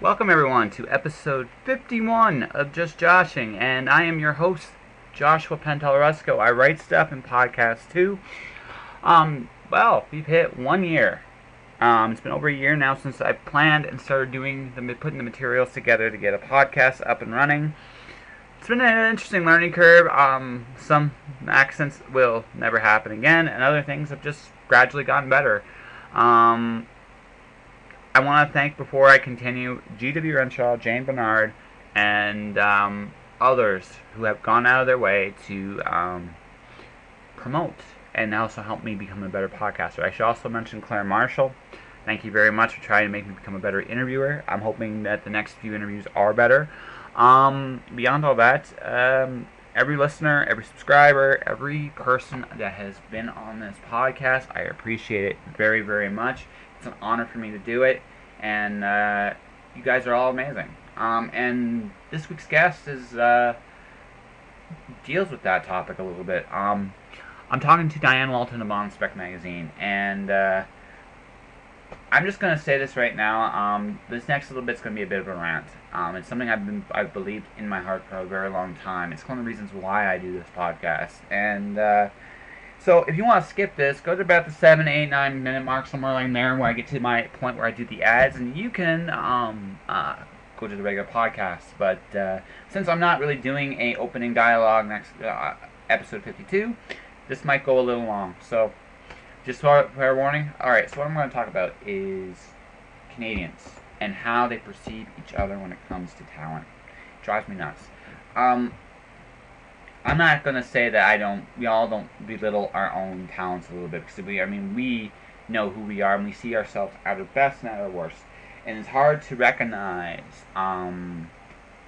Welcome everyone to episode 51 of Just Joshing, and I am your host, Joshua Pentelarusco. I write stuff in podcasts too. Well, we've hit 1 year. It's been over a year now since I planned and started putting the materials together to get a podcast up and running. It's been an interesting learning curve. Some accents will never happen again, and other things have just gradually gotten better. I want to thank, before I continue, G.W. Renshaw, Jane Bernard, and others who have gone out of their way to promote and also help me become a better podcaster. I should also mention Claire Marshall. Thank you very much for trying to make me become a better interviewer. I'm hoping that the next few interviews are better. Beyond all that, every listener, every subscriber, every person that has been on this podcast, I appreciate it very, very much. It's an honor for me to do it, and you guys are all amazing. And this week's guest deals with that topic a little bit. I'm talking to Diane Walton of Onspec Magazine, and I'm just going to say this right now. This next little bit's going to be a bit of a rant. It's something I've believed in my heart for a very long time. It's one of the reasons why I do this podcast, and so if you want to skip this, go to about the 7, 8, 9 minute mark, somewhere like there, where I get to my point where I do the ads, and you can go to the regular podcast. But since I'm not really doing a opening dialogue next episode 52, this might go a little long. So just fair warning. Alright, so what I'm going to talk about is Canadians and how they perceive each other when it comes to talent. It drives me nuts. I'm not going to say that we all don't belittle our own talents a little bit, because we know who we are, and we see ourselves at our best and at our worst. And it's hard to recognize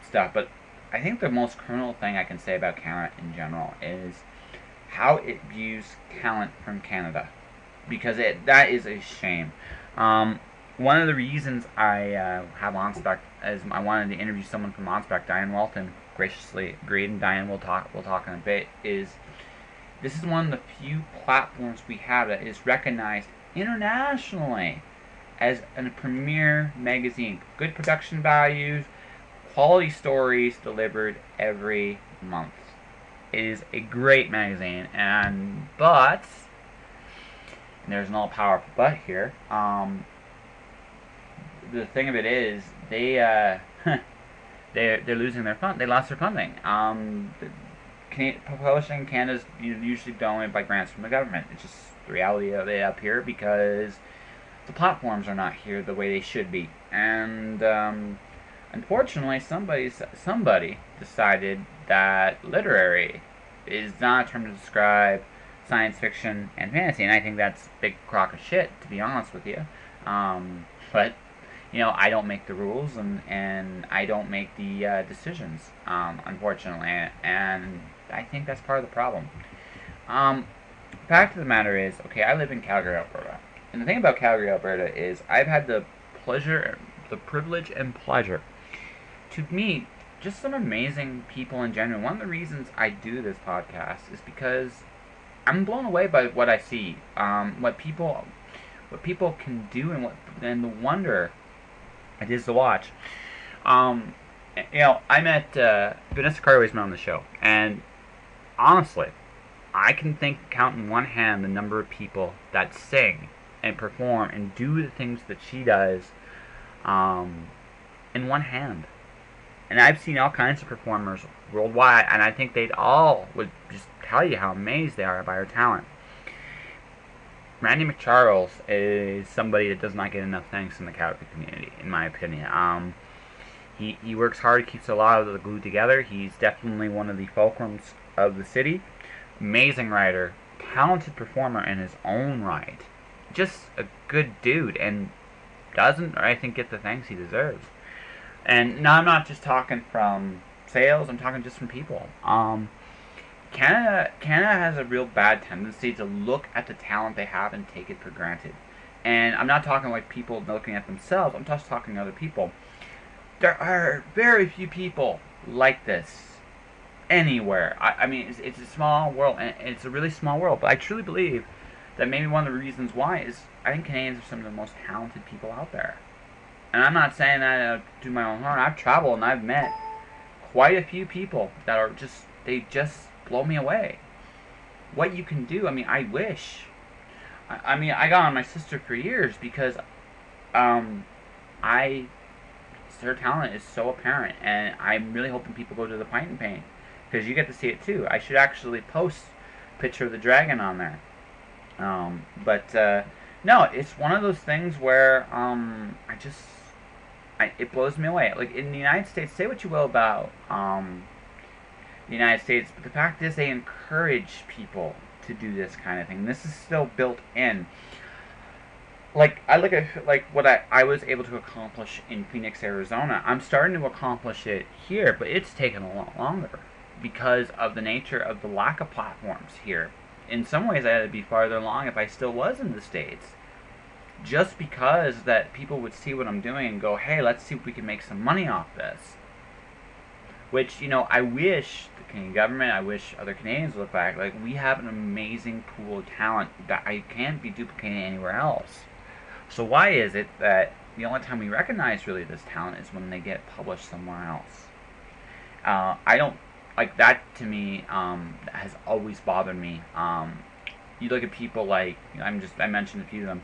stuff, but I think the most criminal thing I can say about Canada in general is how it views talent from Canada, because that is a shame. One of the reasons I have Onspec is I wanted to interview someone from Onspec. Diane Walton graciously agreed, and Diane will talk in a bit. This is one of the few platforms we have that is recognized internationally as a premier magazine. Good production values, quality stories delivered every month. It is a great magazine, but there's an all-powerful but here. The thing of it is, they're losing their fund. They lost their funding. Publishing in Canada is usually dominated by grants from the government. It's just the reality of it up here, because the platforms are not here the way they should be. And unfortunately, somebody decided that literary is not a term to describe science fiction and fantasy, and I think that's a big crock of shit, to be honest with you. But I don't make the rules, and I don't make the decisions, unfortunately, and I think that's part of the problem. Fact of the matter is, okay, I live in Calgary, Alberta, and the thing about Calgary, Alberta is I've had the privilege and pleasure to meet just some amazing people in general. One of the reasons I do this podcast is because I'm blown away by what I see, what people can do, and the wonder it is to watch. I met Vanessa Cartway's been on the show, and honestly, I can count in one hand the number of people that sing and perform and do the things that she does in one hand. And I've seen all kinds of performers worldwide, and I think they'd all would just tell you how amazed they are by her talent. Randy McCharles is somebody that does not get enough thanks in the Calgary community, in my opinion. He works hard, keeps a lot of the glue together. He's definitely one of the fulcrums of the city. Amazing writer, talented performer in his own right. Just a good dude, and doesn't, or I think, get the thanks he deserves. And now I'm not just talking from sales, I'm talking just from people. Canada has a real bad tendency to look at the talent they have and take it for granted. And I'm not talking like people looking at themselves, I'm just talking other people. There are very few people like this anywhere. I mean, it's a small world, and it's a really small world, but I truly believe that maybe one of the reasons why is I think Canadians are some of the most talented people out there. And I'm not saying that to my own harm. I've traveled and I've met quite a few people that are just, they just blow me away. What you can do, I mean, I wish. I mean, I got on my sister for years because her talent is so apparent, and I'm really hoping people go to the Pint and Paint because you get to see it too. I should actually post a picture of the dragon on there. No, it's one of those things where it blows me away. Like in the United States, say what you will about the United States, but the fact is they encourage people to do this kind of thing. This is still built in. Like, I look at like what I was able to accomplish in Phoenix, Arizona. I'm starting to accomplish it here, but it's taken a lot longer because of the nature of the lack of platforms here. In some ways, I had to be farther along if I still was in the States. Just because that people would see what I'm doing and go, hey, let's see if we can make some money off this. Which, you know, I wish the Canadian government, I wish other Canadians would look back. Like, we have an amazing pool of talent that I can't be duplicating anywhere else. So why is it that the only time we recognize really this talent is when they get published somewhere else? I don't, like, that to me has always bothered me. You look at people like, I mentioned a few of them,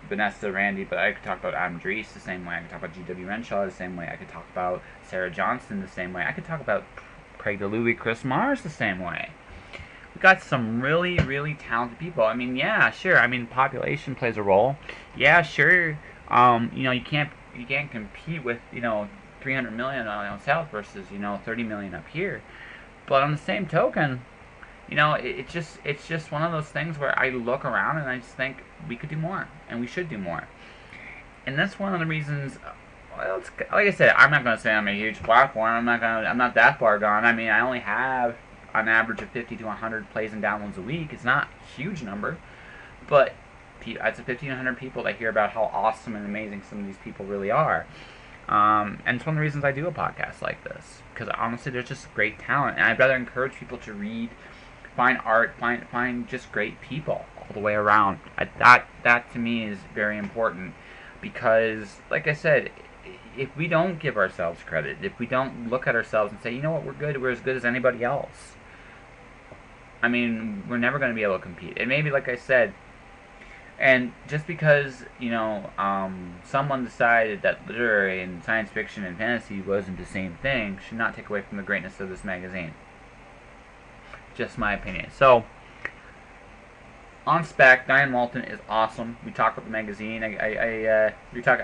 Vanessa, Randy, but I could talk about Adam Dries the same way. I could talk about G.W. Renshaw the same way. I could talk about Sarah Johnston the same way. I could talk about Craig DeLuey, Chris Mars the same way. We got some really, really talented people. I mean, yeah, sure. I mean, population plays a role. Yeah, sure. You know, you can't compete with 300 million down south versus 30 million up here. But on the same token, it's just one of those things where I look around and I just think we could do more and we should do more. And that's one of the reasons. Well, like I said, I'm not going to say I'm a huge platform. I'm not that far gone. I mean, I only have an average of 50 to 100 plays and downloads a week. It's not a huge number, but it's a 1,500 people that hear about how awesome and amazing some of these people really are. And it's one of the reasons I do a podcast like this, because honestly, there's just great talent, and I'd rather encourage people to read, find art, find just great people all the way around. That to me is very important, because, like I said, if we don't give ourselves credit, if we don't look at ourselves and say, you know what, we're as good as anybody else, I mean, we're never going to be able to compete. And maybe, like I said, and just because, someone decided that literary and science fiction and fantasy wasn't the same thing, should not take away from the greatness of this magazine. Just my opinion. So, Onspec, Diane Walton is awesome. We talk about the magazine. I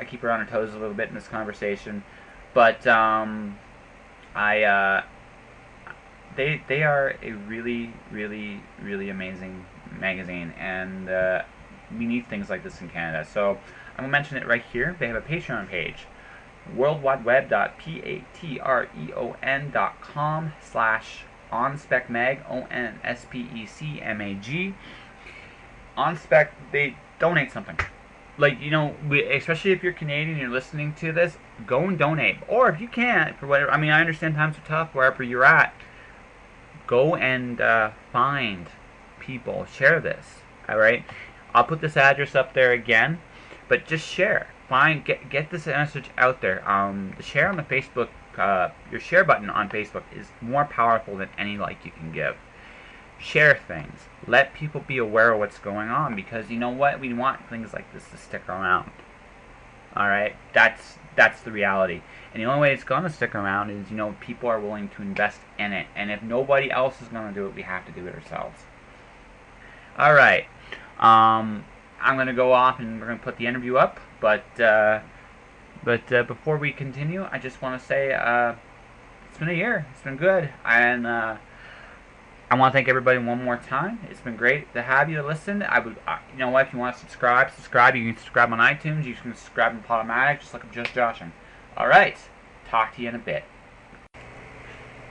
keep her on her toes a little bit in this conversation, but they are a really, really, really amazing magazine, and we need things like this in Canada. So I'm gonna mention it right here. They have a Patreon page, worldwideweb.patreon.com/onspecmag, ONSPECMAG. Onspec, they donate something. Like, especially if you're Canadian and you're listening to this, go and donate. Or if you can't, for whatever, I mean, I understand times are tough wherever you're at. Go and find people. Share this. Alright? I'll put this address up there again, but just share. Get this message out there. The share on the Facebook, your share button on Facebook is more powerful than any like you can give. Share things. Let people be aware of what's going on, because you know what? We want things like this to stick around. Alright? That's the reality. And the only way it's going to stick around is, people are willing to invest in it. And if nobody else is going to do it, we have to do it ourselves. Alright. I'm going to go off and we're going to put the interview up. But before we continue, I just want to say it's been a year. It's been good. And I want to thank everybody one more time. It's been great to have you listen. I would, you know what, if you want to subscribe. You can subscribe on iTunes. You can subscribe on Podomatic. Just look up Just Joshing. Alright, talk to you in a bit.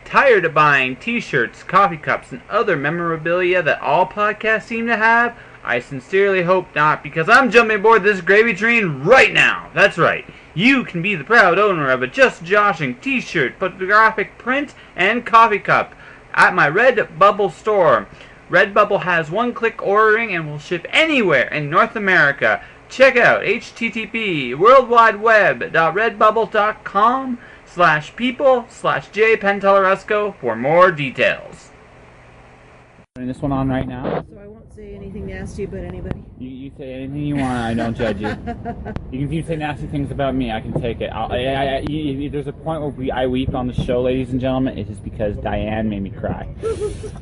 Tired of buying t-shirts, coffee cups, and other memorabilia that all podcasts seem to have? I sincerely hope not, because I'm jumping aboard this gravy train right now. That's right. You can be the proud owner of a Just Joshing t-shirt, photographic print, and coffee cup at my Redbubble store. Redbubble has one-click ordering and will ship anywhere in North America. check out http://worldwideweb.redbubble.com/people/jpentellaresco for more details. Putting this one on right now. So I won't say anything nasty about anybody. You say anything you want. I don't judge you. You can say nasty things about me. I can take it. There's a point where I weep on the show, ladies and gentlemen. It is because Diane made me cry.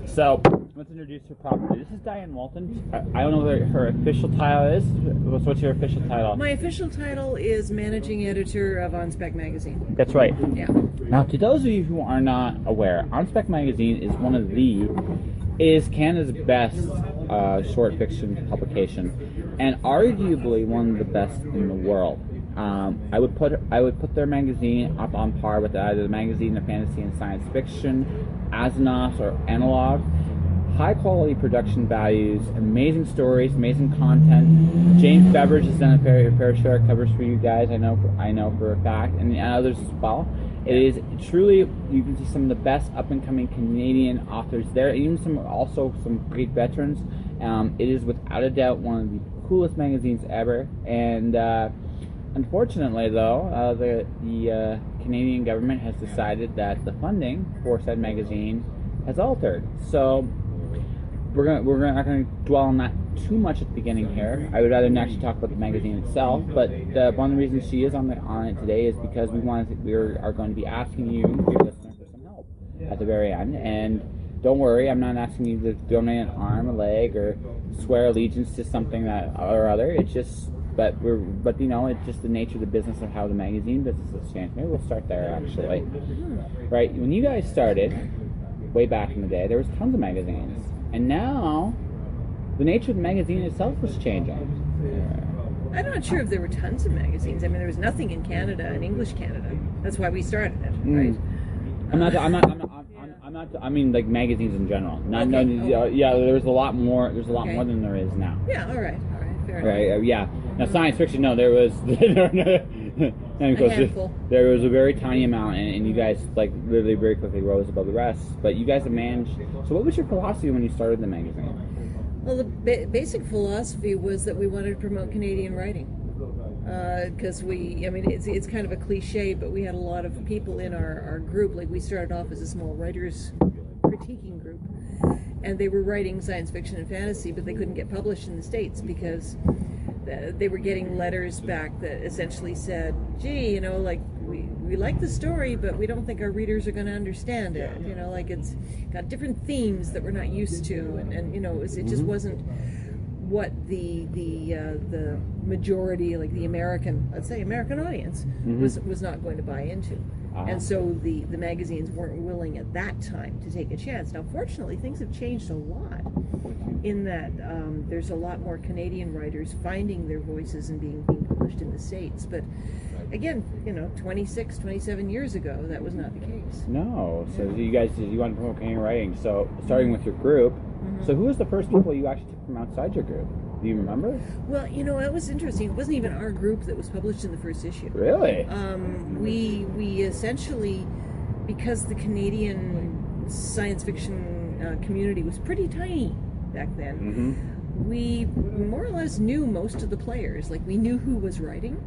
So let's introduce her properly. This is Diane Walton. I don't know what her official title is. What's your official title? My official title is managing editor of Onspec Magazine. That's right. Yeah. Now, to those of you who are not aware, Onspec Magazine is Canada's best short fiction publication, and arguably one of the best in the world. I would put their magazine up on par with either the magazine of fantasy and science fiction, Asimov's, or Analog. High quality production values, amazing stories, amazing content. James Beveridge has done a fair share of covers for you guys. I know for a fact, and others as well. It is truly, you can see some of the best up and coming Canadian authors there, even some great veterans. It is without a doubt one of the coolest magazines ever. And unfortunately, though, the Canadian government has decided that the funding for said magazine has altered. So we're not going to dwell on that too much at the beginning here. I would rather actually talk about the magazine itself. But one of the reasons she is on it today is because we are going to be asking you, your listener, for some help at the very end. And don't worry, I'm not asking you to donate an arm, a leg, or swear allegiance to something that or other. It's just, it's just the nature of the business of how the magazine business has changed. Maybe we'll start there actually. Right, when you guys started, way back in the day, there was tons of magazines. And now, the nature of the magazine itself was changing. I'm not sure if there were tons of magazines. I mean, there was nothing in Canada, in English Canada. That's why we started it, right? I mean, like magazines in general. There's a lot more. There's a lot more than there is now. Yeah. All right. Fair enough. Right. Yeah. Now, science fiction. No, there was. There was a very tiny amount, and you guys literally very quickly rose above the rest. But you guys have managed. So, what was your philosophy when you started the magazine? Well, the basic philosophy was that we wanted to promote Canadian writing. Because it's kind of a cliche, but we had a lot of people in our group. Like, we started off as a small writers critiquing group, and they were writing science fiction and fantasy, but they couldn't get published in the States because they were getting letters back that essentially said, gee, we like the story, but we don't think our readers are going to understand it. It's got different themes that we're not used to, and it just wasn't what the majority, like the American audience was not going to buy into. And so the magazines weren't willing at that time to take a chance. Now, fortunately, things have changed a lot in that there's a lot more Canadian writers finding their voices and being published in the States. But again, 26, 27 years ago, that was not the case. No. So you want to promote Canadian writing. So starting with your group, so who was the first people you actually took from outside your group? Do you remember? Well, it was interesting. It wasn't even our group that was published in the first issue. Really? We essentially, because the Canadian science fiction community was pretty tiny back then, we more or less knew most of the players. Like, we knew who was writing.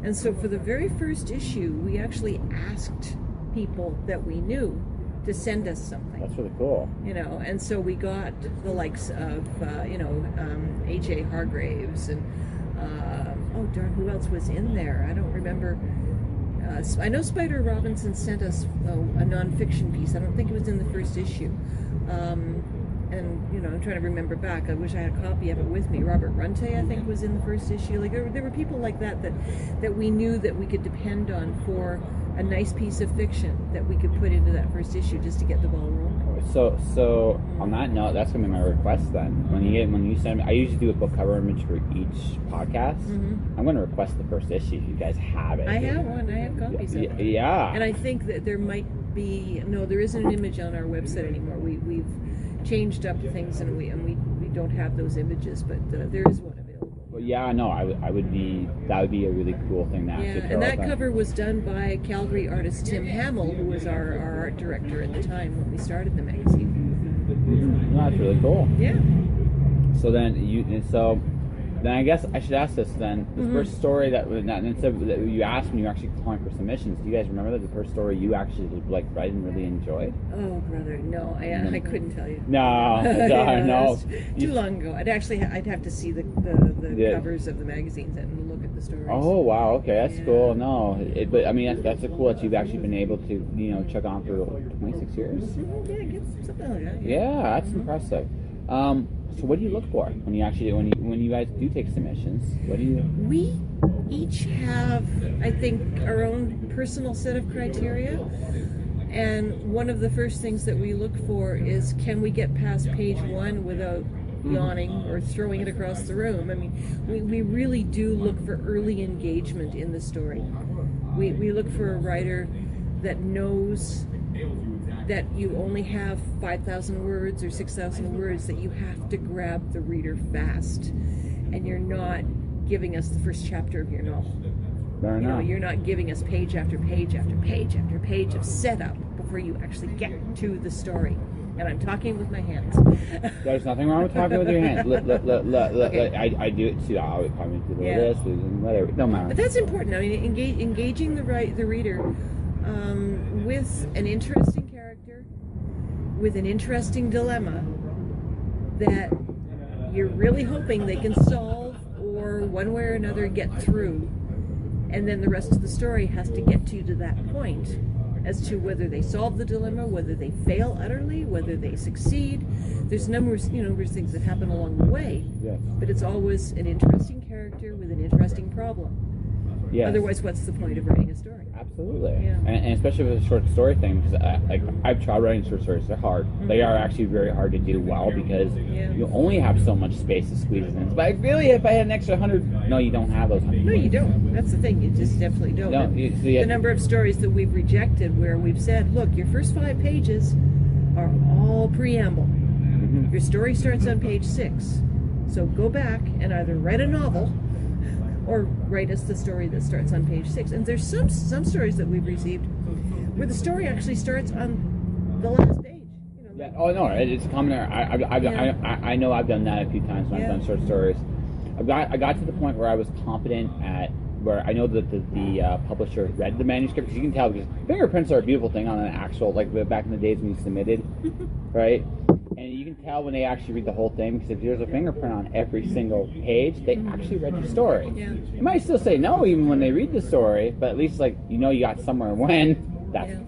And so for the very first issue, we actually asked people that we knew to send us something. That's really cool. And so we got the likes of, H.A. Hargraves and, who else was in there? I don't remember. I know Spider Robinson sent us a nonfiction piece. I don't think it was in the first issue. I'm trying to remember back. I wish I had a copy of it with me. Robert Runte, I think, was in the first issue. Like, there were people like that we knew that we could depend on for a nice piece of fiction that we could put into that first issue just to get the ball rolling. So on that note, that's gonna be my request then. When you send me, I usually do a book cover image for each podcast. I'm gonna request the first issue if you guys have it. I have one. I have copies of it. Yeah. And I think that there might be there isn't an image on our website anymore. We've changed up things and we don't have those images, but there is one available. Well, yeah, no, that would be a really cool thing to actually throw. And that cover was done by Calgary artist Tim Hamill, who was our art director at the time when we started the magazine. That's really cool. Yeah. So then then I guess I should ask this then. The first story that you asked when you were actually calling for submissions, do you guys remember the first story you actually read and really enjoyed? Oh, brother, no, I couldn't tell you. No, no. Too long ago. I'd have to see the covers of the magazines and look at the stories. Oh, wow, okay, that's cool. No, but I mean, that's cool that you've actually been able to, chug on for 26 years. Yeah, something like that. Yeah, that's impressive. So what do you look for when you guys do take submissions? What do you? We each have, I think, our own personal set of criteria, and one of the first things that we look for is, can we get past page 1 without yawning or throwing it across the room? I mean, we really do look for early engagement in the story. We look for a writer that knows that you only have 5,000 words or 6,000 words, that you have to grab the reader fast, and you're not giving us the first chapter of your novel. You're not giving us page after page after page after page of setup before you actually get to the story. And I'm talking with my hands. There's nothing wrong with talking with your hands. Okay. I do it too. I always comment to this and whatever. No matter. But that's important. I mean, engaging the reader with an interesting character, with an interesting dilemma that you're really hoping they can solve, or one way or another get through, and then the rest of the story has to get to that point as to whether they solve the dilemma, whether they fail utterly, whether they succeed. There's numerous things that happen along the way, but it's always an interesting character with an interesting problem. Yes. Otherwise, what's the point of writing a story? Absolutely. Yeah. And especially with the short story thing, because I've tried writing short stories. They're hard. Mm-hmm. They are actually very hard to do well because you only have so much space to squeeze it in. But really, if I had an extra 100, no, you don't have those 100. No, you don't. That's the thing. You just definitely don't. No, the number of stories that we've rejected where we've said, look, your first 5 pages are all preamble. Mm-hmm. Your story starts on page 6. So go back and either write a novel or write us the story that starts on page 6. And there's some stories that we've received where the story actually starts on the last page. Yeah. Oh no, it's a common error. I know I've done that a few times when I've done short stories. I got to the point where I was confident at where I know that the publisher read the manuscript, because you can tell, because fingerprints are a beautiful thing on an actual, like back in the days when you submitted, right? And you can tell when they actually read the whole thing, because if there's a fingerprint on every single page, they actually read the story. Yeah. You might still say no even when they read the story, but at least you got somewhere when. That's. Yeah.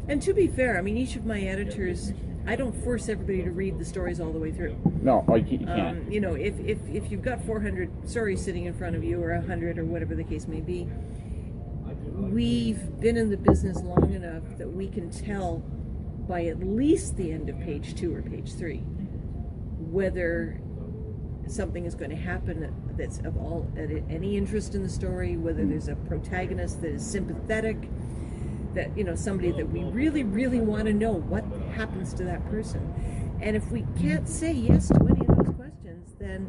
And to be fair, I mean, each of my editors, I don't force everybody to read the stories all the way through. No, you can't. If you've got 400 stories sitting in front of you, or 100, or whatever the case may be, we've been in the business long enough that we can tell by at least the end of page 2 or page 3 whether something is going to happen that's of any interest in the story, whether there's a protagonist that is sympathetic, that somebody that we really, really want to know what happens to that person. And if we can't say yes to any of those questions, then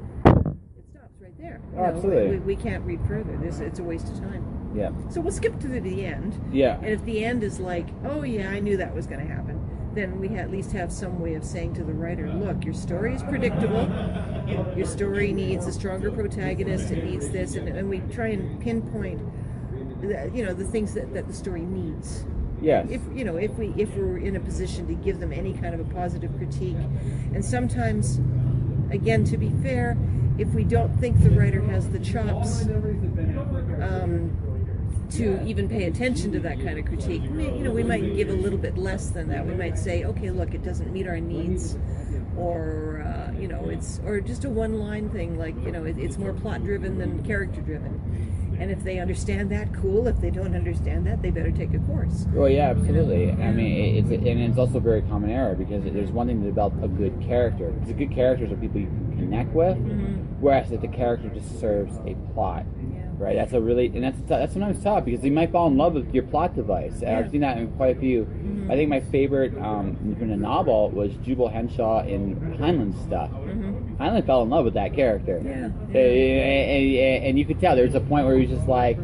it stops right there. Absolutely. We can't read further. It's a waste of time. Yeah. So we'll skip to the end. Yeah. And if the end is like, oh yeah, I knew that was going to happen, then we at least have some way of saying to the writer, look, your story is predictable. Your story needs a stronger protagonist. It needs this, and we try and pinpoint the things that the story needs. Yes. If we're in a position to give them any kind of a positive critique, and sometimes, again, to be fair, if we don't think the writer has the chops to even pay attention to that kind of critique, we might give a little bit less than that. We might say, okay, look, it doesn't meet our needs, or it's just a one-line thing, like it's more plot-driven than character-driven. And if they understand that, cool. If they don't understand that, they better take a course. Well, yeah, absolutely. I mean, it's also a very common error, because there's one thing to develop a good character. Because a good characters are people you can connect with, whereas if the character just serves a plot, right? That's that's sometimes tough, because you might fall in love with your plot device. And I've seen that in quite a few. I think my favorite in a novel was Jubal Henshaw in Heinlein's stuff. Heinlein fell in love with that character. Yeah. And you could tell there's a point where he was just like,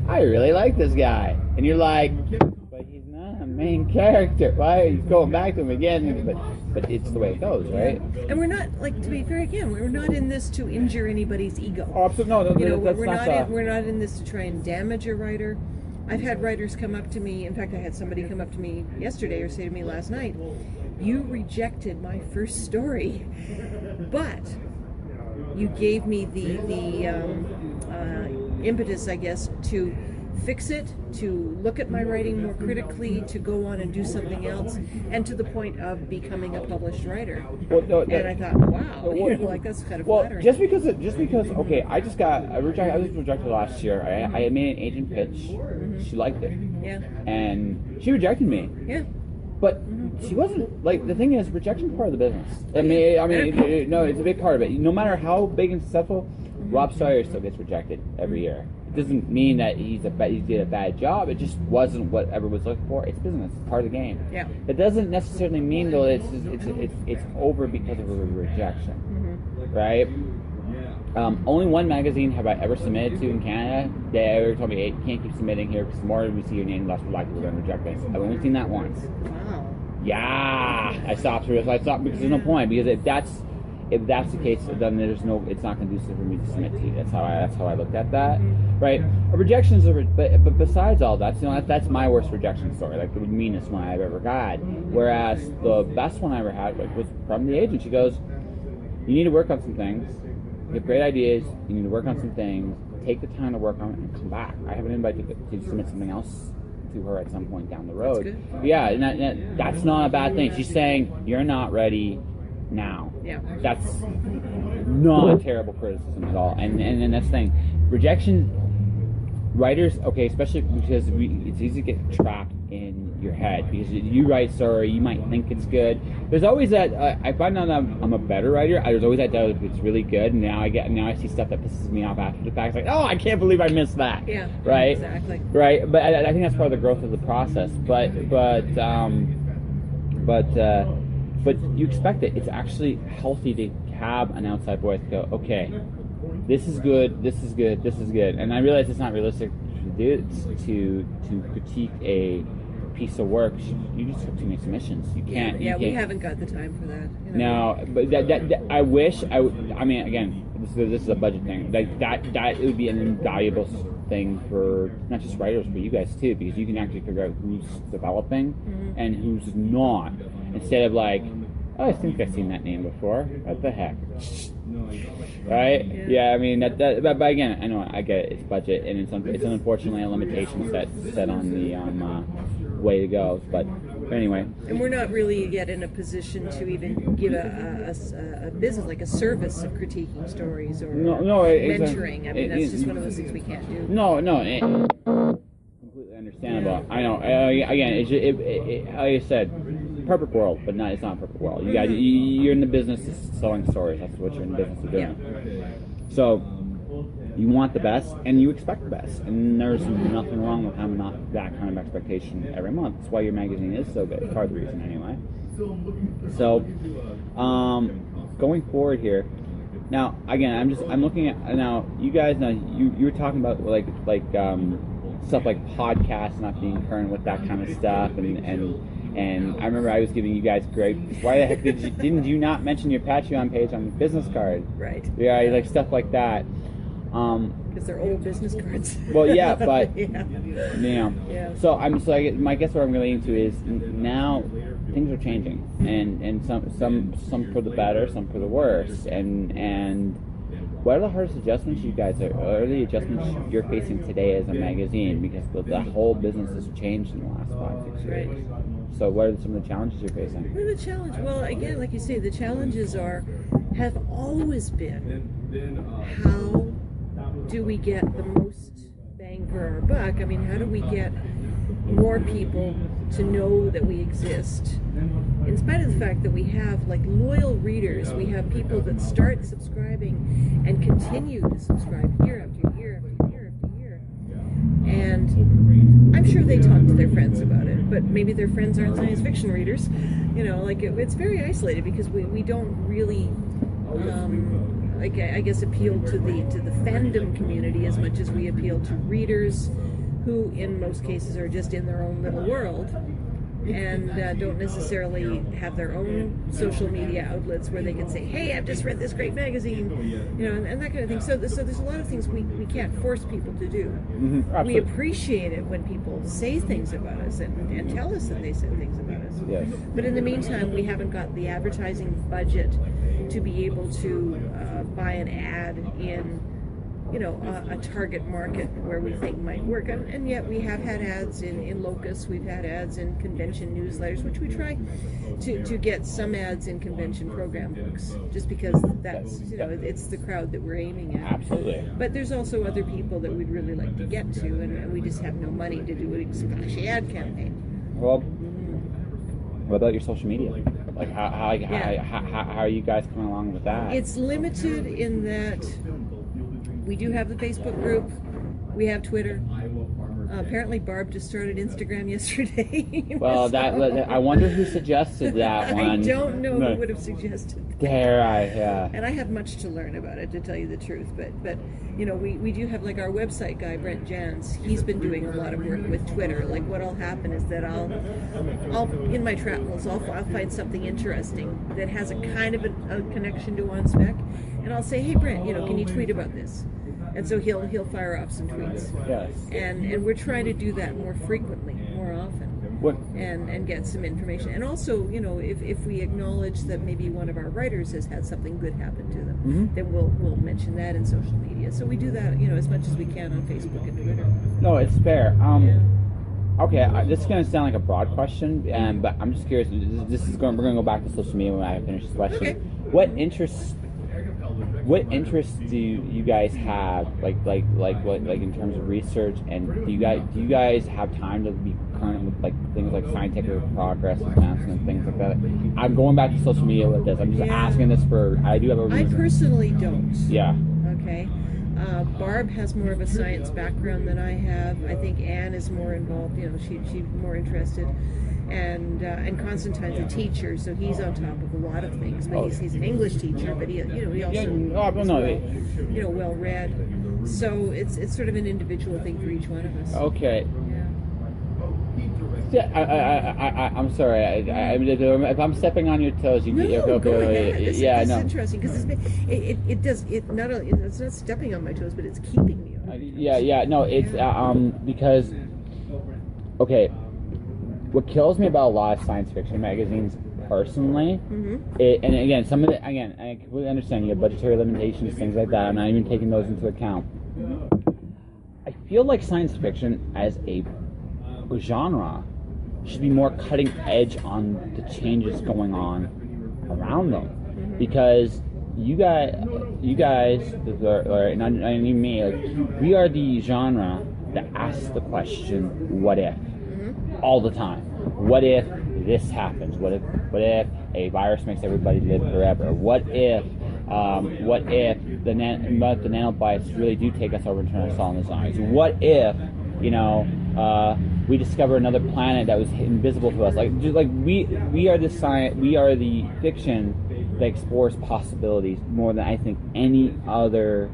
I really like this guy. And you're like, but he's not. not a main character. Why are you going back to him again? But it's the way it goes, right? And we're not, like, to be fair again, we're not in this to injure anybody's ego. Oh, absolutely. No, that's we're not in this to try and damage a writer. I've had writers come up to me. In fact, I had somebody come up to me yesterday or say to me last night, "You rejected my first story, but you gave me the impetus, I guess, to fix it, to look at my writing more critically, to go on and do something else, and to the point of becoming a published writer." And I thought, wow, like that's kind of flattering. Just because, okay, I was rejected last year. I made an agent pitch. Mm-hmm. She liked it. Yeah. And she rejected me. Yeah. But she wasn't, like, the thing is, rejection's part of the business. No, it's a big part of it. No matter how big and successful, Rob Sawyer still gets rejected every year. It doesn't mean that he did a bad job. It just wasn't what everyone was looking for. It's business. It's part of the game. Yeah. It doesn't necessarily mean, though, it's over because of a rejection, right? Only one magazine have I ever submitted to in Canada. They ever told me, "Hey, you can't keep submitting here because the more we see your name, the less likely we're going to reject this." I've only seen that once. Wow. Yeah, I stopped because there's no point, because if that's the case, then it's not conducive for me to submit to you. That's how I looked at that, right? A rejection is but besides all that, that's my worst rejection story, like the meanest one I've ever had. Whereas the best one I ever had was from the agent. She goes, "You need to work on some things. You have great ideas. You need to work on some things. Take the time to work on it and come back. I have an invite to submit something else to her at some point down the road." That's good. Yeah, and that's not a bad thing. She's saying, "You're not ready now." Yeah. That's not a terrible criticism at all. And that's the thing. Rejection, writers, okay, especially because it's easy to get trapped in your head, because you write a story, you might think it's good. There's always that, I find out that I'm a better writer, there's always that doubt if it's really good, and now I see stuff that pisses me off after the fact. It's like, oh, I can't believe I missed that. Yeah. Right? Exactly. Right? But I think that's part of the growth of the process. But you expect it. It's actually healthy to have an outside voice go, okay, this is good, this is good, this is good. And I realize it's not realistic to do to critique a piece of work. You just have too many submissions. You can't. We haven't got the time for that. No, but that I wish I would. I mean, again, this is a budget thing. Like that it would be an invaluable thing for not just writers, but you guys too, because you can actually figure out who's developing and who's not, instead of like, oh, I think I've seen that name before. What the heck? Right? Yeah. I mean but again, I know, I get it. It's budget, and it's unfortunately a limitation set on the way it goes. But anyway. And we're not really yet in a position to even give a business, like a service of critiquing stories or mentoring. I mean, that's just one of those things we can't do. No. Completely understandable. Yeah. I know. Again, it like I said, perfect world, but it's not a perfect world. You're in the business of selling stories. That's what you're in the business of doing. Yeah. So you want the best, and you expect the best, and there's nothing wrong with having that kind of expectation every month. That's why your magazine is so good. It's part of the reason, anyway. So, going forward here. Now, again, I'm looking at now. You guys, you were talking about like stuff like podcasts, not being current with that kind of stuff, and I remember I was giving you guys great. Why the heck didn't you not mention your Patreon page on your business card? Right. Yeah, like stuff like that. Because they're old business cards. Well, yeah, but Yeah. So my guess what I'm going into is now things are changing, and some for the better, some for the worse, and what are the hardest adjustments you guys are the adjustments you're facing today as a magazine, because the whole business has changed in the last 5-6 years. Right. So what are some of the challenges you're facing? Well, the challenge, again, like you say, the challenges have always been how do we get the most bang for our buck? I mean, how do we get more people to know that we exist? In spite of the fact that we have like loyal readers, we have people that start subscribing and continue to subscribe year after year after year after year. And I'm sure they talk to their friends about it, but maybe their friends aren't science fiction readers. It's very isolated because we don't really I guess appeal to the fandom community as much as we appeal to readers who in most cases are just in their own little world and don't necessarily have their own social media outlets where they can say, hey, I've just read this great magazine, and that kind of thing. So there's a lot of things we can't force people to do. Mm-hmm. We appreciate it when people say things about us and tell us that they said things about us. Yes. But in the meantime, we haven't got the advertising budget to be able to buy an ad in a target market where we think might work. And yet we have had ads in Locus, we've had ads in convention newsletters, which we try to get some ads in convention program books, just because that's, it's the crowd that we're aiming at. Absolutely. But there's also other people that we'd really like to get to, and we just have no money to do a splashy ad campaign. Well, what about your social media? Like, how are you guys coming along with that? It's limited in that we do have the Facebook group, we have Twitter. Apparently Barb just started Instagram yesterday. Well, so. I wonder who suggested that one. I don't know who would have suggested that. Yeah. And I have much to learn about it, to tell you the truth. But we do have, like, our website guy, Brent Jans. He's been doing a lot of work with Twitter. Like, what'll happen is that I'll in my travels, I'll find something interesting that has a kind of a connection to Onspec, and I'll say, hey, Brent, can you tweet about this? And so he'll fire off some tweets. Yes. And we're trying to do that more frequently, more often. What? And get some information. And also, if we acknowledge that maybe one of our writers has had something good happen to them, mm-hmm. then we'll mention that in social media. So we do that, as much as we can on Facebook and Twitter. No, it's fair. Okay, this is going to sound like a broad question, but I'm just curious. We're going to go back to social media when I finish this question. Okay. What interests do you guys have, like in terms of research, and do you guys have time to be current with, like, things like scientific progress, advancement, things like that? I'm going back to social media with this. I'm just asking this I do have a reason. I personally don't. Yeah. Okay. Barb has more of a science background than I have. I think Anne is more involved. She's more interested. And Constantine's a teacher, so he's on top of a lot of things. But he's an English teacher, but he also well read. So it's sort of an individual thing for each one of us. Okay. Yeah. I'm sorry. If I'm stepping on your toes, go ahead. This is no. interesting because it's not stepping on my toes, but it's keeping me on. No, it's because what kills me about a lot of science fiction magazines personally, mm-hmm. And again, some of it, I completely understand, you have budgetary limitations, things like that. I'm not even taking those into account. Mm-hmm. I feel like science fiction as a genre should be more cutting edge on the changes going on around them, mm-hmm. because you guys, or not even me, like, we are the genre that asks the question, what if? All the time. What if this happens? What if a virus makes everybody live forever? What if the nanobites really do take us over and turn us all into zombies? What if we discover another planet that was invisible to us? Like we are the science, we are the fiction that explores possibilities more than I think any other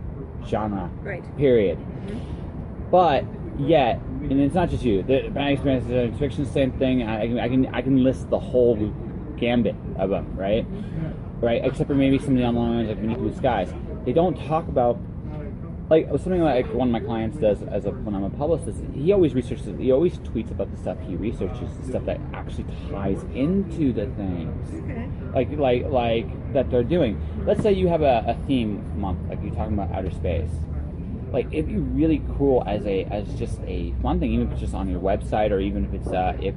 genre. Right. Period. Mm-hmm. But yet, and it's not just you. My experience is fiction, same thing. I can list the whole gambit of them, right? Right, except for maybe some of the online ones like Beneath Blue Skies. They don't talk about, like, something like one of my clients does when I'm a publicist. He always tweets about the stuff he researches, the stuff that actually ties into the things, like that they're doing. Let's say you have a theme month, like you're talking about outer space. Like, it'd be really cool as just a fun thing, even if it's just on your website, or even if it's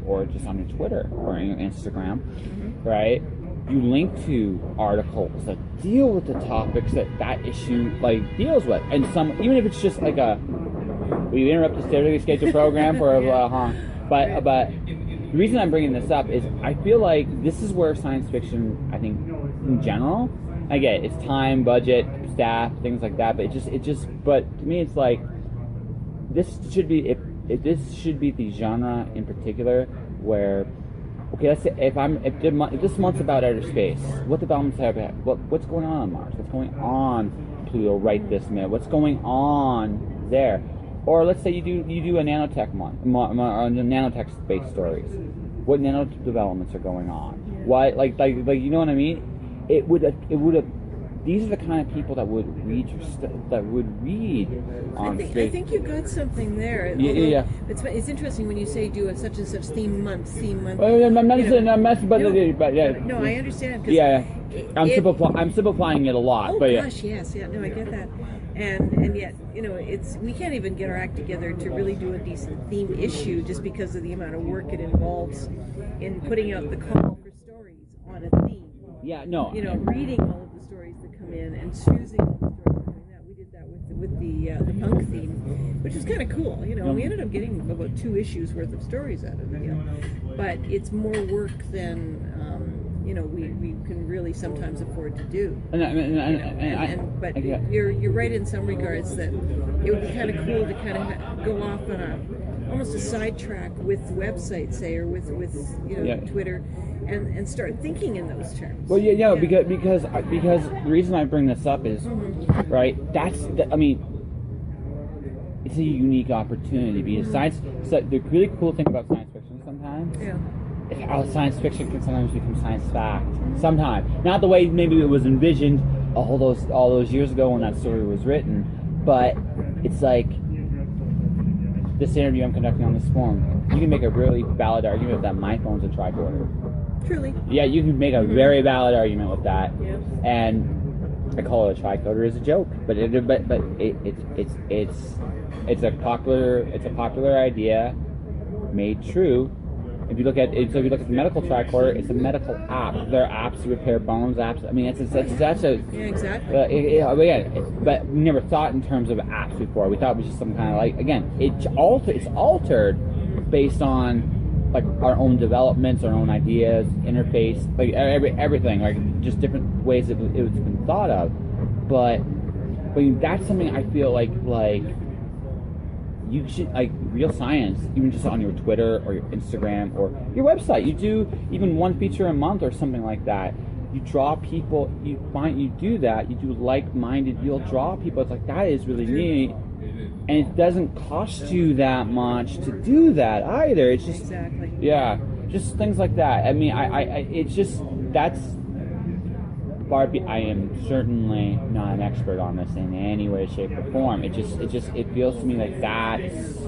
or just on your Twitter or your Instagram, mm-hmm. right? You link to articles that deal with the topics that issue deals with, and even if it's just like will you interrupt the stereotypical schedule program for But the reason I'm bringing this up is I feel like this is where science fiction, I think, in general, I get it, it's time, budget, staff, things like that, but but to me it's like this should be this should be the genre in particular where, okay, let's say if this month's about outer space, what developments have what's going on Mars, what's going on Pluto right this minute, what's going on there, or let's say you do a nanotech month, nanotech space stories. what nano developments are going on. Why, like you know what I mean? It would have. These are the kind of people that would read your that would read on I think you got something there. Yeah. It's interesting when you say do a such and such theme month. Well, I'm not saying but yeah. No, I understand. Yeah. I'm simplifying it a lot. Oh but gosh, yes, yeah. No, I get that. And yet, we can't even get our act together to really do a decent theme issue just because of the amount of work it involves in putting out the call for stories on a theme. Yeah, no. Reading all of the stories that come in and choosing all the stories that come in. We did that with the punk theme, which was kind of cool. We ended up getting about 2 issues worth of stories out of it. But it's more work than we can really sometimes afford to do. But you're right in some regards that it would be kind of cool to kind of go off on almost a sidetrack with websites, say, or with Twitter. And start thinking in those terms. Well, because the reason I bring this up is, right, it's a unique opportunity because the really cool thing about science fiction sometimes is how science fiction can sometimes become science fact. Sometimes, not the way maybe it was envisioned all those years ago when that story was written, but it's like this interview I'm conducting on this forum. You can make a really valid argument that my phone's a tricorder. Truly. Yeah, you can make a very valid argument with that, and I call it a tricorder as a joke, but it's a popular idea made true. If you look at the medical tricorder, it's a medical app. There are apps to repair bones. Apps. I mean, it's exactly. But we never thought in terms of apps before. We thought it was just some kind of it's altered based on like our own developments, our own ideas, interface, like everything, like just different ways it was been thought of. But that's something I feel like you should, like, real science, even just on your Twitter or your Instagram or your website. You do even one feature a month or something like that. You draw people. You do that. You do like-minded. You'll draw people. It's like that is really neat. And it doesn't cost you that much to do that either. It's just just things like that. I mean, it's just that's. Barbie, I am certainly not an expert on this in any way, shape, or form. It feels to me like that's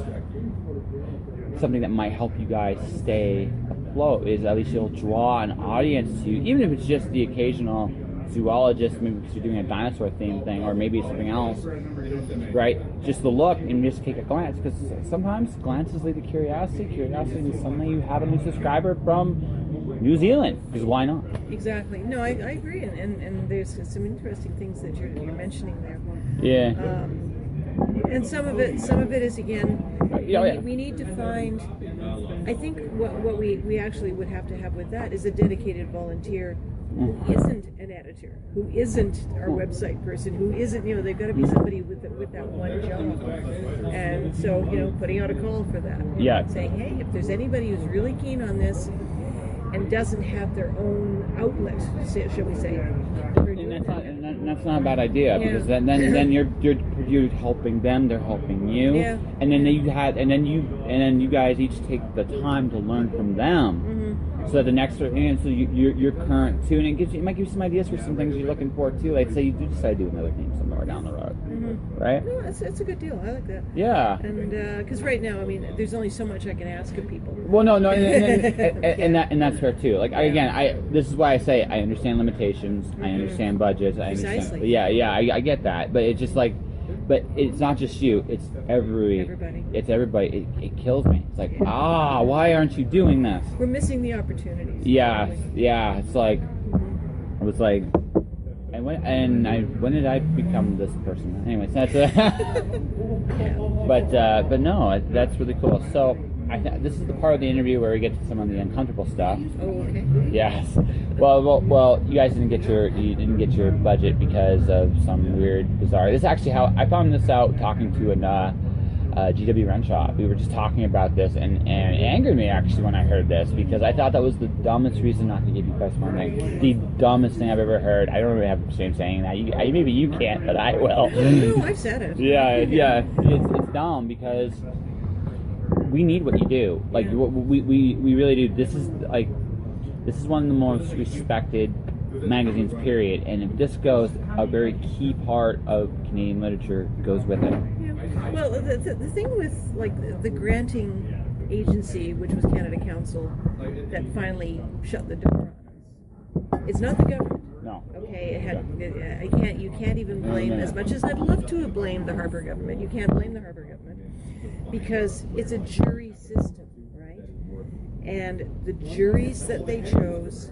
something that might help you guys stay afloat. Is at least you'll draw an audience to you, even if it's just the occasional zoologist, maybe because you're doing a dinosaur themed thing, or maybe something else, right? Just the look and just take a glance, because sometimes glances lead to curiosity. Curiosity means suddenly you have a new subscriber from New Zealand, because why not? Exactly. No, I agree, and there's some interesting things that you're mentioning there. Yeah. And some of it is again. We need to find. I think what we actually would have to have with that is a dedicated volunteer who isn't an editor, who isn't our website person, who isn't, they've got to be somebody with that one job. And so, putting out a call for that. Yeah. Saying, hey, if there's anybody who's really keen on this and doesn't have their own outlet, shall we say. And that's not a bad idea, because then you're helping them, they're helping you, and then you guys each take the time to learn from them, so that the next your current too, and it might give you some ideas for some things you're looking for too. Like say you do decide to do another thing somewhere down the road, right? No, it's a good deal. I like that. Yeah. And because right now, I mean, there's only so much I can ask of people. Well, no, and that's fair too. Like this is why I say I understand limitations, I understand budgets, I understand. Precisely. I get that, but it's just like, but it's not just you, it's everybody. It's everybody. It kills me. It's like, why aren't you doing this? We're missing the opportunities. Yeah. It's like, I was like, when did I become this person? Anyways, that's but no, that's really cool. So this is the part of the interview where we get to some of the uncomfortable stuff. Oh, okay. Yes. Well, you guys didn't get your budget because of some weird, bizarre. This is actually how I found this out talking to GW Renshaw. We were just talking about this, and it angered me actually when I heard this, because I thought that was the dumbest reason not to give you guys funding. The dumbest thing I've ever heard. I don't really have a shame saying that. Maybe you can't, but I will. No, I've said it. Yeah. It's dumb because we need what you do. Like we really do. This is one of the most respected magazines, period. And if this goes, a very key part of Canadian literature goes with it. Yeah. Well, the thing with like the granting agency, which was Canada Council, that finally shut the door on us. It's not the government. No. Okay, you can't even blame, as much as I'd love to have blamed the Harper government, you can't blame the Harper government because it's a jury system, right? And the juries that they chose,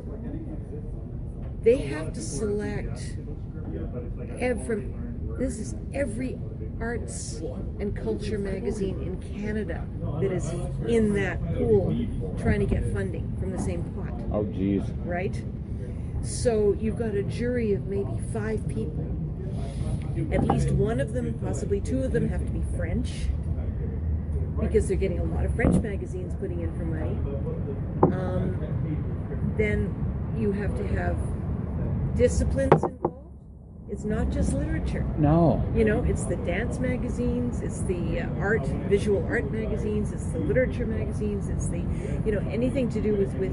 they have to select every arts and culture magazine in Canada that is in that pool trying to get funding from the same pot. Oh, geez. Right? So you've got a jury of maybe 5 people. At least one of them, possibly 2 of them, have to be French, because they're getting a lot of French magazines putting in for money. Then you have to have disciplines involved. It's not just literature. No. You know, it's the dance magazines, it's the visual art magazines, it's the literature magazines, it's the, anything to do with the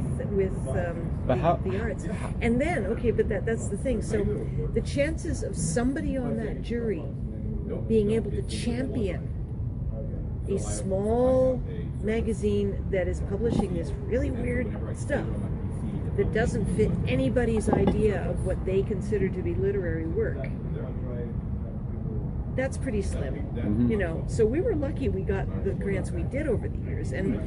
arts. And then, okay, but that's the thing. So the chances of somebody on that jury being able to champion a small magazine that is publishing this really weird stuff that doesn't fit anybody's idea of what they consider to be literary work, that's pretty slim. Mm-hmm. So we were lucky we got the grants we did over the years, and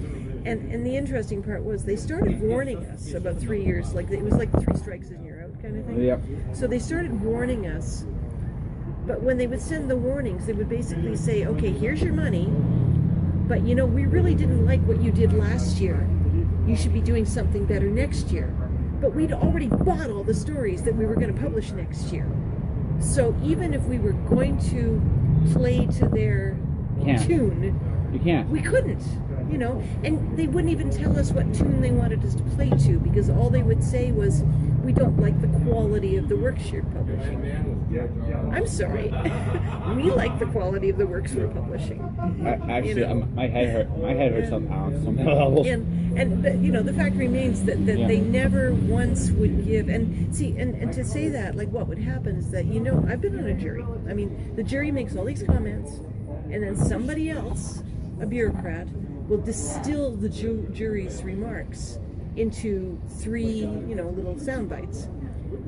the interesting part was they started warning us about 3 years, like it was like 3 strikes and you're out kind of thing. Yep. So they started warning us, but when they would send the warnings, they would basically say, okay, here's your money, but we really didn't like what you did last year. You should be doing something better next year. But we'd already bought all the stories that we were going to publish next year. So even if we were going to play to their tune, you can't. We couldn't, and they wouldn't even tell us what tune they wanted us to play to, because all they would say was, we don't like the quality of the works you're publishing. I'm sorry. We like the quality of the works we're publishing. My head hurts on some level. And the fact remains that they never once would give, and to say that, like, what would happen is that, I've been on a jury. I mean, the jury makes all these comments, and then somebody else, a bureaucrat, will distill the jury's remarks into 3, little sound bites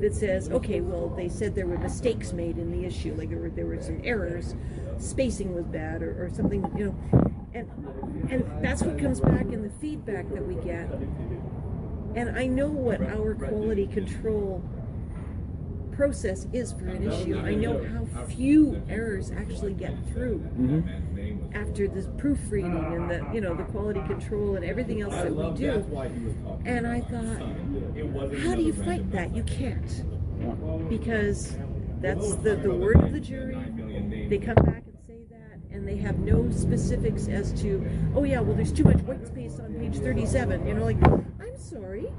that says, okay, well, they said there were mistakes made in the issue, like there were some errors, spacing was bad, or something, and that's what comes back in the feedback that we get. And I know what our quality control process is for an issue. I know how few errors actually get through after this proofreading and the quality control and everything else that we do. And I thought, how do you fight that? You can't, because that's the word of the jury. They come back and say that, and they have no specifics as to, oh yeah, well, there's too much white space on page 37. Like, I'm sorry.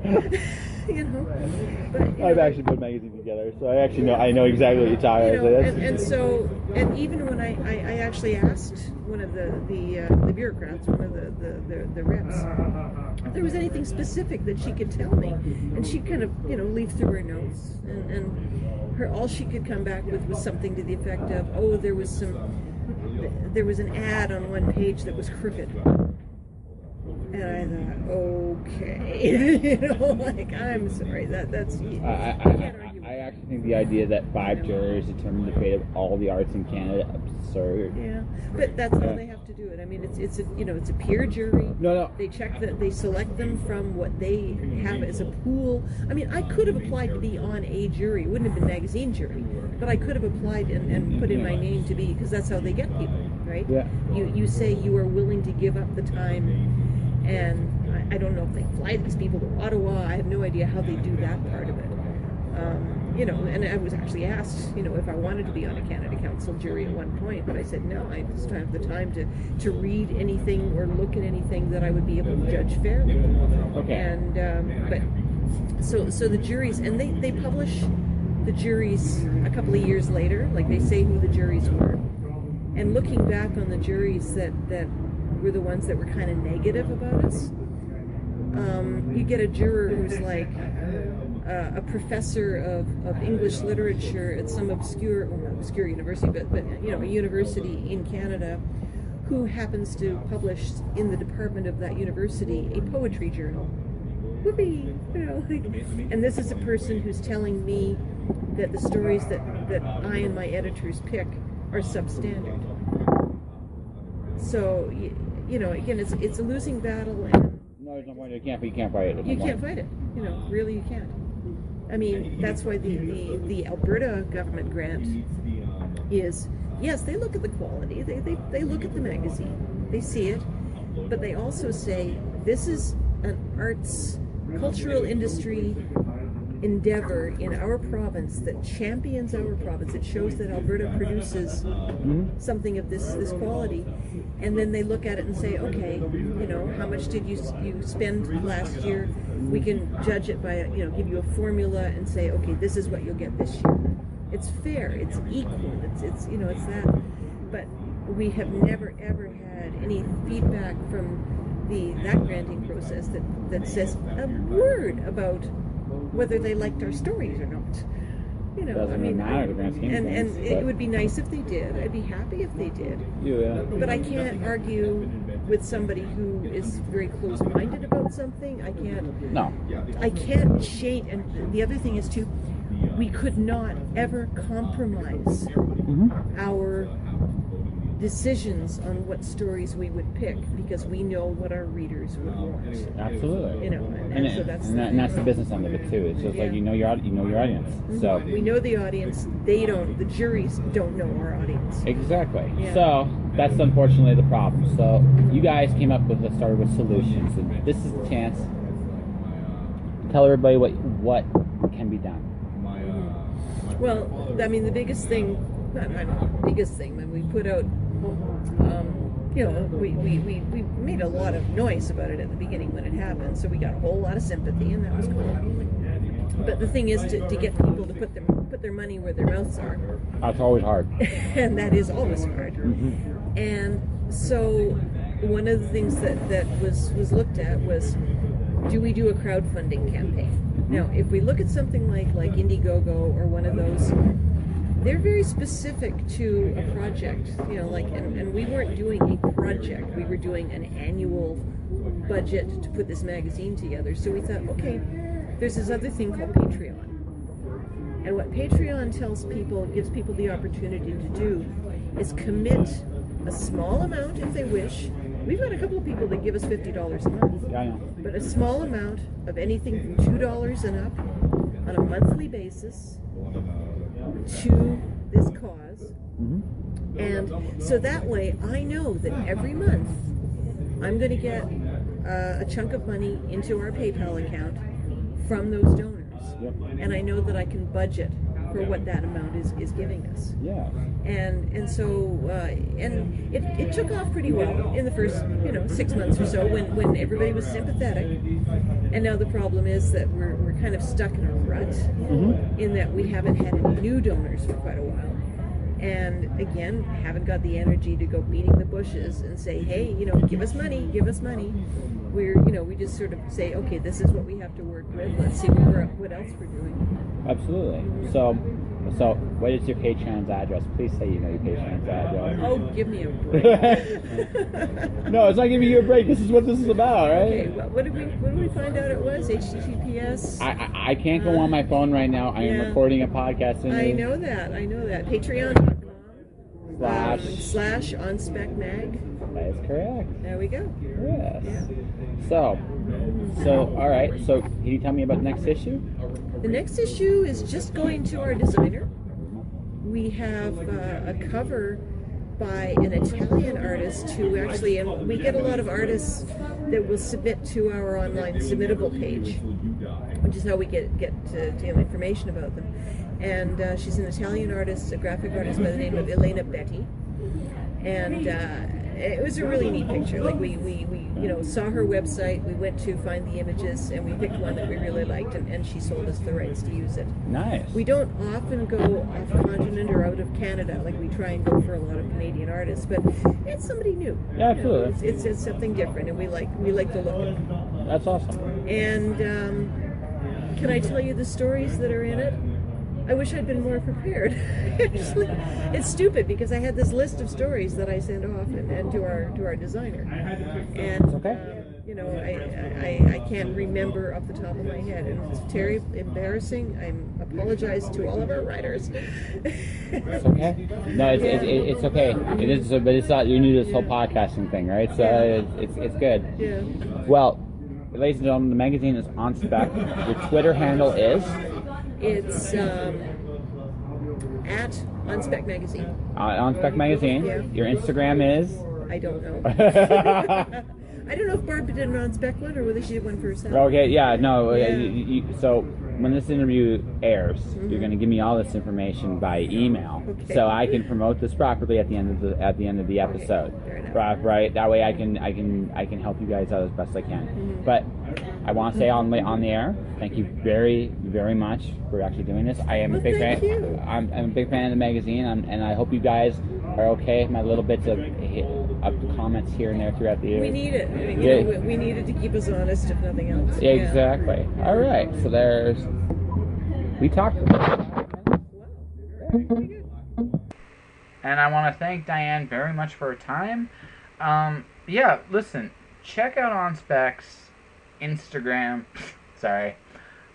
But I've actually put magazines together, so I know exactly what you're talking about. And even when I actually asked one of the bureaucrats, one of the reps, if there was anything specific that she could tell me, and she kind of leaf through her notes, and all she could come back with was something to the effect of, oh, there was an ad on one page that was crooked. And I thought, okay, like, I'm sorry, that's. I actually think the idea that 5 jurors determine the fate of all the arts in Canada absurd. Yeah, but that's how they have to do it. I mean, it's a peer jury. No. They check that, they select them from what they have as a pool. I mean, I could have applied to be on a jury. It wouldn't have been magazine jury, but I could have applied and put in my name to be, because that's how they get people, right? Yeah. You say you are willing to give up the time. And I don't know if they fly these people to Ottawa. I have no idea how they do that part of it. And I was actually asked, if I wanted to be on a Canada Council jury at one point, but I said no. I just don't have the time to read anything or look at anything that I would be able to judge fairly. Okay. And but so the juries, and they publish the juries a couple of years later, like they say who the juries were. And looking back on the juries that were the ones that were kind of negative about us. You get a juror who's like a professor of English literature at some obscure, well, not obscure university, but you know, a university in Canada, who happens to publish in the department of that university a poetry journal. Whoopee, you know, like, and this is a person who's telling me that the stories that I and my editors pick are substandard. So, you know, again, it's a losing battle, and no, there's no point. You can't fight it. You can't fight it. You know, really, you can't. I mean, that's why the Alberta government grant is, yes, they look at the quality, they look at the magazine, they see it, but they also say this is an arts, cultural industry endeavor in our province that champions our province. It shows that Alberta produces something of this quality, and then they look at it and say, okay, you know, how much did you spend last year? We can judge it by, you know, give you a formula and say, okay, this is what you'll get this year. It's fair, it's equal, it's you know, it's that. But we have never ever had any feedback from that granting process that says a word about whether they liked our stories or not. You know, doesn't really matter the grand scheme of things, and it would be nice if they did. I'd be happy if they did. Yeah. But I can't argue with somebody who is very close-minded about something. I can't. No. I can't change. And the other thing is too, we could not ever compromise our decisions on what stories we would pick, because we know what our readers would want. Absolutely. You know, and so that's that's the business end of it too. It's just like you know your audience. So we know the audience. They don't. The juries don't know our audience. Exactly. Yeah. So that's unfortunately the problem. So you guys came up with started with solutions, and this is the chance to tell everybody what can be done. Well, I mean, the biggest thing, not the biggest thing, when we put out, you know, we made a lot of noise about it at the beginning when it happened, so we got a whole lot of sympathy, and that was cool. But the thing is to get people to put their money where their mouths are. That's always hard. And that is always hard. And so one of the things that was looked at was, do we do a crowdfunding campaign? Now, if we look at something like Indiegogo or one of those, they're very specific to a project, you know, like, and we weren't doing a project, we were doing an annual budget to put this magazine together. So we thought, okay, there's this other thing called Patreon. And what Patreon tells people, gives people the opportunity to do, is commit a small amount if they wish. We've got a couple of people that give us $50 a month. Yeah, I know. But a small amount of anything from $2 and up on a monthly basis to this cause. And so that way I know that every month I'm going to get a chunk of money into our PayPal account from those donors. Yep. And I know that I can budget for what that amount is giving us. Yeah. And so and it took off pretty well in the first 6 months or so when everybody was sympathetic. And now the problem is that we're kind of stuck in a rut in that we haven't had any new donors for quite a while. And again, haven't got the energy to go beating the bushes and say, hey, give us money, give us money. We just sort of say, okay, this is what we have to work with. Let's see what else we're doing. Absolutely. So what is your Patreon's address? Please say you know your Patreon's address. Oh, give me a break. No, it's not giving you a break. This is what this is about, right? Okay, what did we find out it was? HTTPS? I can't go on my phone right now. I am recording a podcast. I know that. Patreon.com / Onspec Mag. That is correct. There we go. Yes. Yeah. So, all right. So, can you tell me about the next issue? The next issue is just going to our designer. We have a cover by an Italian artist who actually, and we get a lot of artists that will submit to our online submittable page, which is how we get to information about them. And she's an Italian artist, a graphic artist by the name of Elena Betti. And it was a really neat picture. Like we saw her website, we went to find the images, and we picked one that we really liked, and she sold us the rights to use it. Nice. We don't often go off continent or out of Canada. Like we try and go for a lot of Canadian artists, but it's somebody new. Yeah, absolutely. It's something different, and we like the look of it. That's awesome. And can I tell you the stories that are in it? I wish I'd been more prepared. Actually, it's stupid because I had this list of stories that I sent off and to our designer, and It's okay. I can't remember off the top of my head, and it's very embarrassing. I apologize to all of our writers. It's okay. No, it's okay. It is, but it's not. You're new to this whole podcasting thing, right? So it's good. Yeah. Well, ladies and gentlemen, the magazine is Onspec. Your Twitter handle is. It's at Onspec Magazine. Onspec Magazine. Yeah. Your Instagram is. I don't know. I don't know if Barb did an on-spec one or whether she did one for herself. Okay, yeah, no. Yeah. So when this interview airs, you're going to give me all this information by email, Okay. so I can promote this properly at the end of the episode. Fair enough. Right. That way I can help you guys out as best I can. But I want to say on the air, thank you very, very much for actually doing this. I am a big fan. Thank you. I'm a big fan of the magazine, and I hope you guys are okay with my little bits of comments here and there throughout the year. We need it. I mean, Yeah. we need it to keep us honest, if nothing else. Yeah, exactly. All right. So we talked about it. And I want to thank Diane very much for her time. Listen, check out Onspec's Instagram. Sorry,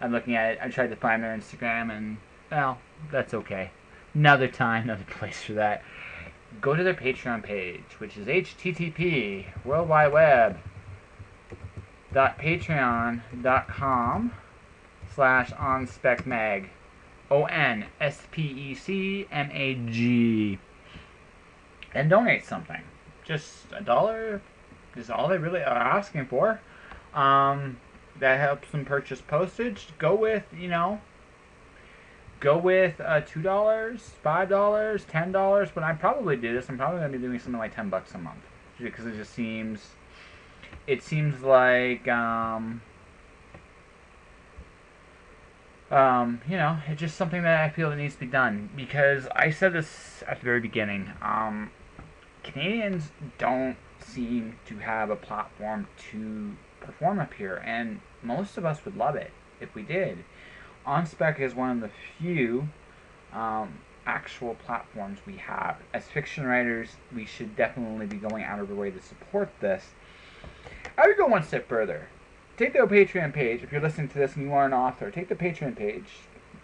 I'm looking at it. I tried to find their Instagram, and, well, that's okay. Another time, another place for that. Go to their Patreon page, which is http://patreon.com/onspecmag. ONSPECMAG. And donate something. Just $1 is all they really are asking for. That helps them purchase postage. Go with $2, $5, $10. When I probably do this, I'm probably going to be doing something like $10 a month, because it just seems like it's just something that I feel that needs to be done. Because I said this at the very beginning, Canadians don't seem to have a platform to perform up here, and most of us would love it if we did. Onspec is one of the few actual platforms we have. As fiction writers, we should definitely be going out of our way to support this. I would go one step further. Take the Patreon page, if you're listening to this and you are an author, take the Patreon page,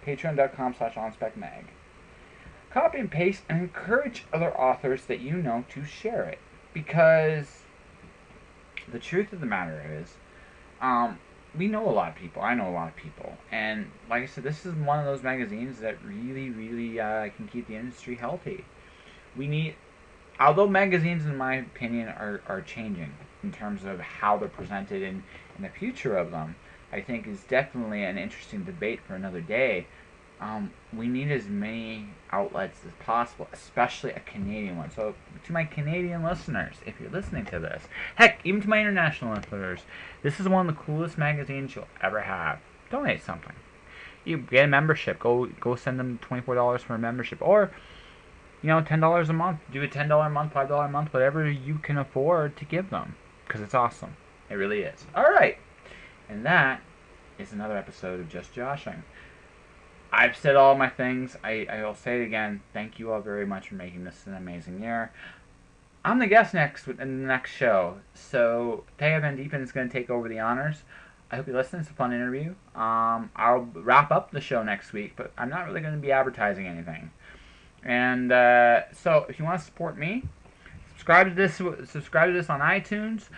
patreon.com/onspecmag. Copy and paste and encourage other authors that you know to share it. Because the truth of the matter is, we know a lot of people. I know a lot of people. And like I said, this is one of those magazines that really, really can keep the industry healthy. Although magazines, in my opinion, are changing in terms of how they're presented and the future of them, I think is definitely an interesting debate for another day. We need as many outlets as possible, especially a Canadian one. So to my Canadian listeners, if you're listening to this, heck, even to my international listeners, this is one of the coolest magazines you'll ever have. Donate something. You get a membership. Go send them $24 for a membership, or $10 a month. Do a $10 a month, $5 a month, whatever you can afford to give them, because it's awesome. It really is. All right, and that is another episode of Just Joshing. I've said all my things. I will say it again. Thank you all very much for making this an amazing year. I'm the guest in the next show, so Taya Van Diepen is going to take over the honors. I hope you listen. It's a fun interview. I'll wrap up the show next week, but I'm not really going to be advertising anything. And so, if you want to support me, subscribe to this on iTunes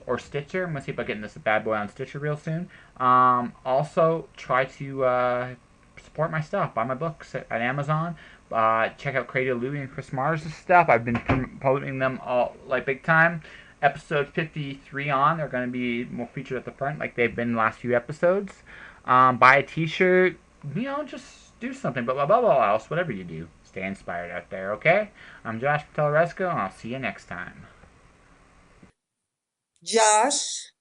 or Stitcher. I'm going to see if I get this bad boy on Stitcher real soon. Also, try to support my stuff. Buy my books at Amazon. Check out Creative Louie and Chris Mars' stuff. I've been promoting them all like big time. Episode 53 on, they're going to be more featured at the front like they've been the last few episodes. Buy a t-shirt. Just do something. But above all else, whatever you do, Stay inspired out there, okay? I'm Josh Patelresco, and I'll see you next time. Josh.